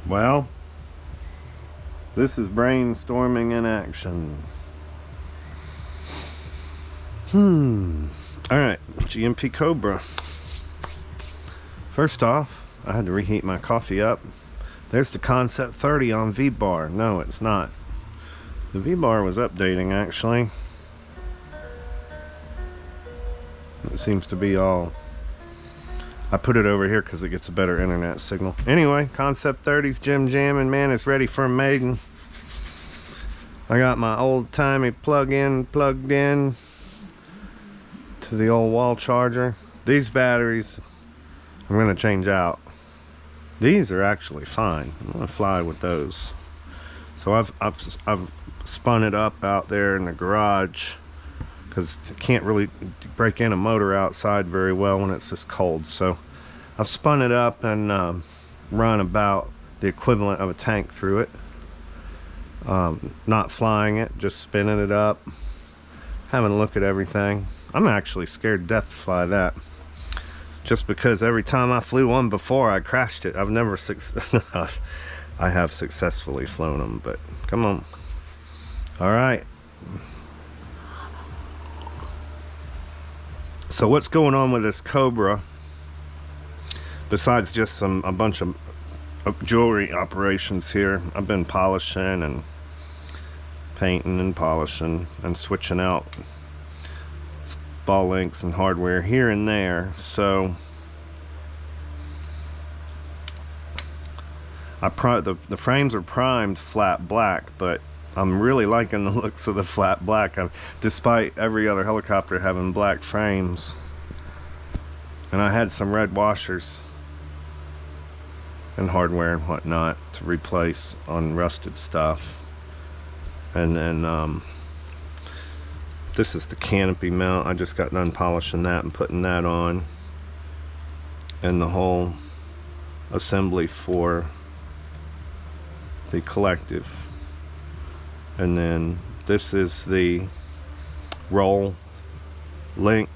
Well, this is brainstorming in action. Alright, GMP Cobra. First off, I had to reheat my coffee up. There's the Concept 30 on V-Bar. No, it's not. The V-Bar was updating, actually. It seems to be all... I put it over here because it gets a better internet signal. Anyway, Concept 30's Jim Jammin', man, it's ready for a maiden. I got my old-timey plug-in plugged in to the old wall charger. These batteries I'm going to change out. These are actually fine. I'm going to fly with those. So I've spun it up out there in the garage because I can't really break in a motor outside very well when it's this cold. So I've spun it up and run about the equivalent of a tank through it. Not flying it, just spinning it up, having a look at everything. I'm actually scared to death to fly that, just because every time I flew one before I crashed it. I've never I have successfully flown them, but come on. All right, so what's going on with this Cobra besides just a bunch of jewelry operations here? I've been polishing and painting and polishing and switching out ball links and hardware here and there. So the frames are primed flat black, but I'm really liking the looks of the flat black, despite every other helicopter having black frames. And I had some red washers and hardware and whatnot to replace on rusted stuff. And then this is the canopy mount. I just got done polishing that and putting that on, and the whole assembly for the collective. And then this is the roll link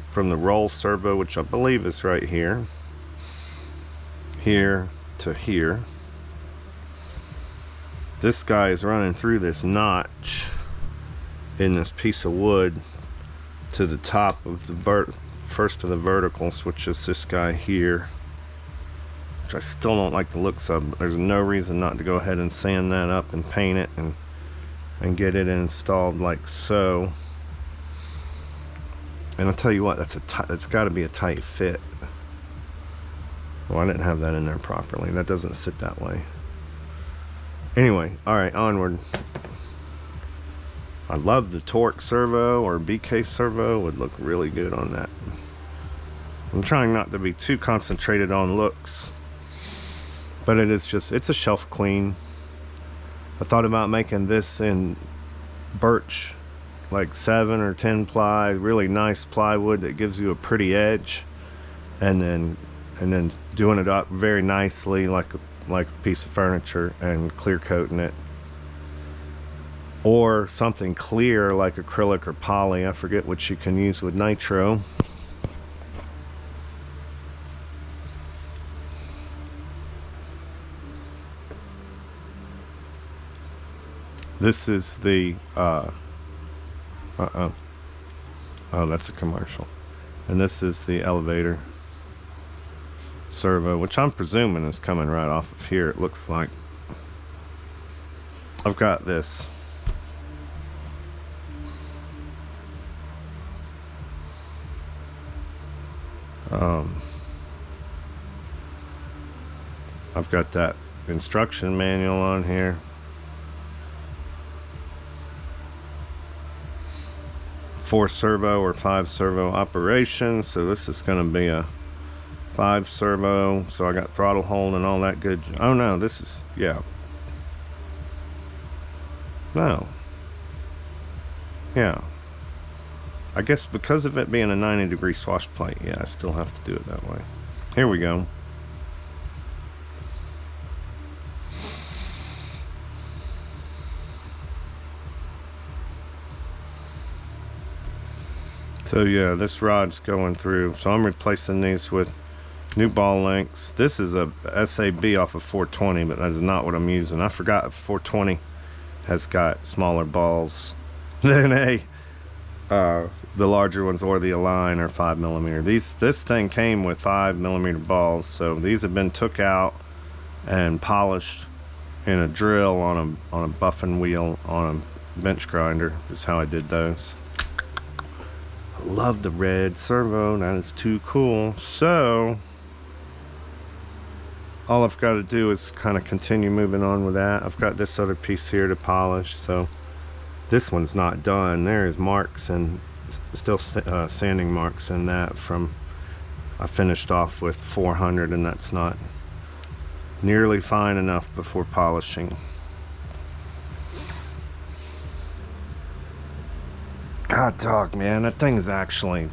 from the roll servo, which I believe is right here to here. This guy is running through this notch in this piece of wood to the top of the first of the verticals, which is this guy here, which I still don't like the looks of. There's no reason not to go ahead and sand that up and paint it and get it installed like so. And I'll tell you what, that's got to be a tight fit. Well, I didn't have that in there properly. That doesn't sit that way. Anyway, all right, onward. I love the torque servo, or BK servo would look really good on that. I'm trying not to be too concentrated on looks, but it's a shelf queen. I thought about making this in birch, like 7 or 10 ply, really nice plywood that gives you a pretty edge, and then doing it up very nicely like a piece of furniture and clear coating it, or something clear like acrylic or poly. I forget what you can use with nitro. This is the oh, that's a commercial. And this is the elevator servo, which I'm presuming is coming right off of here. It looks like. I've got this I've got that instruction manual on here. Four servo or 5 servo operation, so this is going to be a 5 servo. So I got throttle hold and all that good. Oh no, this is, yeah, no, yeah, I guess because of it being a 90-degree swash plate, yeah, I still have to do it that way. Here we go. So yeah, this rod's going through. So I'm replacing these with New ball links. This is a SAB off of 420, but that is not what I'm using. I forgot 420 has got smaller balls than the larger ones, or the Align, or 5mm. This thing came with 5mm balls, so these have been took out and polished in a drill on a buffing wheel on a bench grinder. Is how I did those. I love the red servo. That is too cool. So all I've got to do is kind of continue moving on with that. I've got this other piece here to polish, so this one's not done. There's marks and still sanding marks in that from, I finished off with 400, and that's not nearly fine enough before polishing. God dog, man, that thing's actually,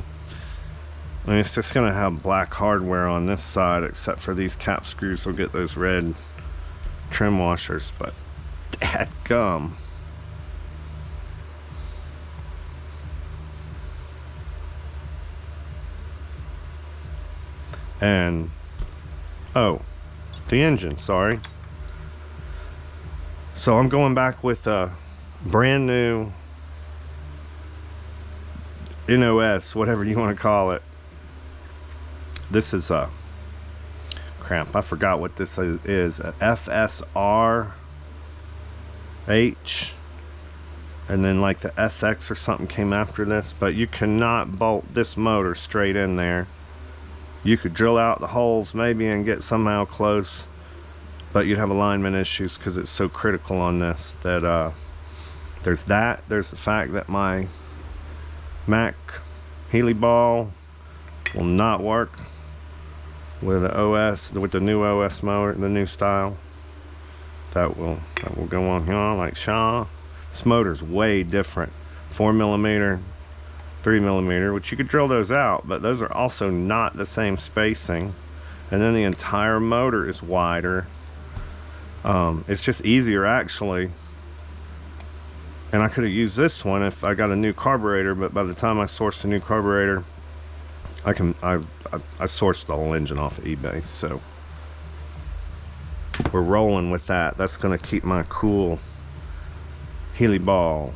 I mean, it's just gonna have black hardware on this side, except for these cap screws will get those red trim washers, but dadgum. And oh, the engine, sorry. So I'm going back with a brand new NOS, whatever you want to call it. This is a crap, I forgot what this is. A FSR H, and then like the SX or something came after this, but you cannot bolt this motor straight in there. You could drill out the holes maybe and get somehow close, but you'd have alignment issues because it's so critical on this. That there's the fact that my Mac Healy ball will not work with the OS, with the new OS motor, the new style. That will go on here like Shaw. This motor's way different. 4mm, 3mm, which you could drill those out, but those are also not the same spacing. And then the entire motor is wider. It's just easier actually. And I could have used this one if I got a new carburetor, but by the time I sourced a new carburetor, I sourced the whole engine off of eBay, so we're rolling with that. That's gonna keep my cool Healy ball.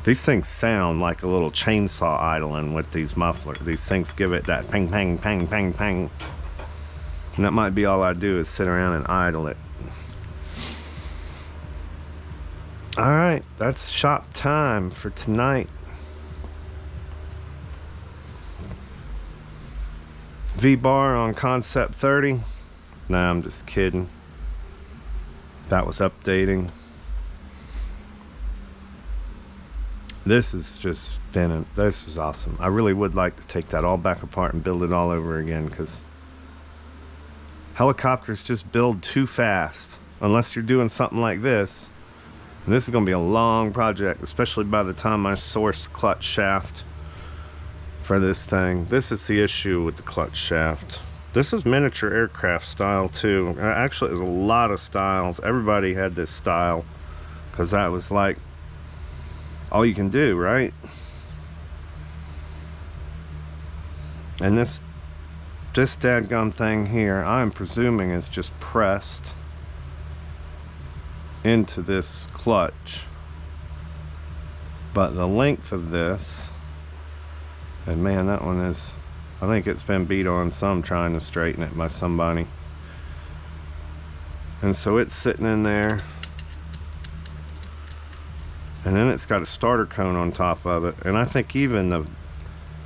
These things sound like a little chainsaw idling with these mufflers. These things give it that ping, pang, pang, pang, pang. And that might be all I do, is sit around and idle it. All right, that's shop time for tonight. V-bar on Concept 30. Nah, I'm just kidding. That was updating. This is just been this was awesome. I really would like to take that all back apart and build it all over again, because helicopters just build too fast unless you're doing something like this. And this is going to be a long project, especially by the time I source clutch shaft for this thing. This is the issue with the clutch shaft. This is miniature aircraft style too. Actually, there's a lot of styles. Everybody had this style because that was like all you can do, right? And this dadgum thing here, I'm presuming is just pressed into this clutch. But the length of this, and man, that one is, I think it's been beat on some trying to straighten it by somebody. And so it's sitting in there. And then it's got a starter cone on top of it. And I think even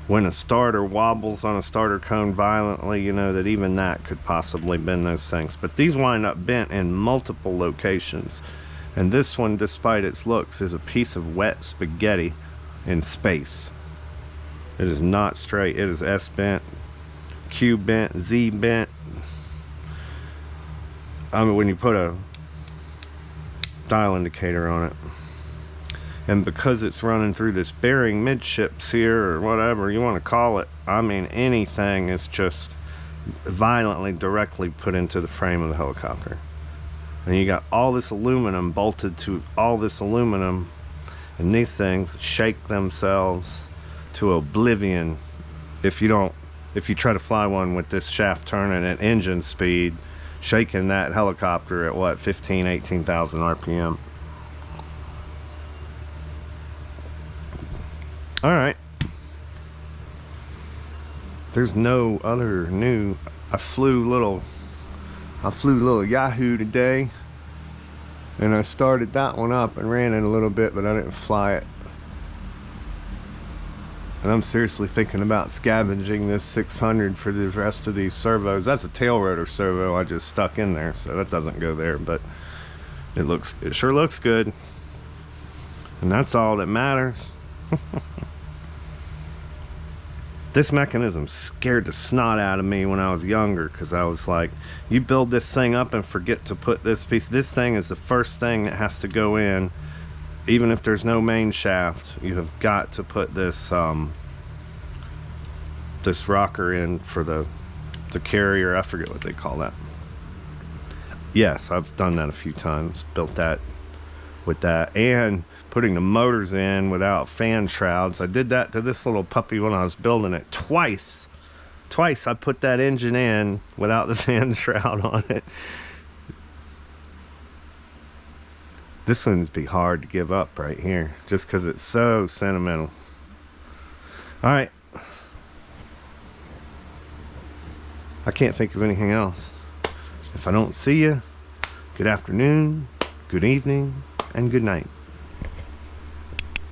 when a starter wobbles on a starter cone violently, you know, that even that could possibly bend those things. But these wind up bent in multiple locations. And this one, despite its looks, is a piece of wet spaghetti in space. It is not straight. It is S bent, Q bent, Z bent. I mean, when you put a dial indicator on it. And because it's running through this bearing midships here, or whatever you want to call it, I mean, anything is just violently directly put into the frame of the helicopter. And you got all this aluminum bolted to all this aluminum, and these things shake themselves to oblivion if if you try to fly one with this shaft turning at engine speed, shaking that helicopter at what, 18,000 RPM. All right. There's no other new. I flew little Yahoo today, and I started that one up and ran it a little bit, but I didn't fly it. And I'm seriously thinking about scavenging this 600 for the rest of these servos. That's a tail rotor servo I just stuck in there, so that doesn't go there, but it sure looks good. And that's all that matters. This mechanism scared the snot out of me when I was younger, because I was like, you build this thing up and forget to put this piece. This thing is the first thing that has to go in, even if there's no main shaft. You have got to put this this rocker in for the carrier. I forget what they call that. Yes, I've done that a few times, built that with that, and putting the motors in without fan shrouds. I did that to this little puppy when I was building it twice. I put that engine in without the fan shroud on it. This one's be hard to give up right here, just because it's so sentimental. All right. I can't think of anything else. If I don't see you, good afternoon, good evening, and good night.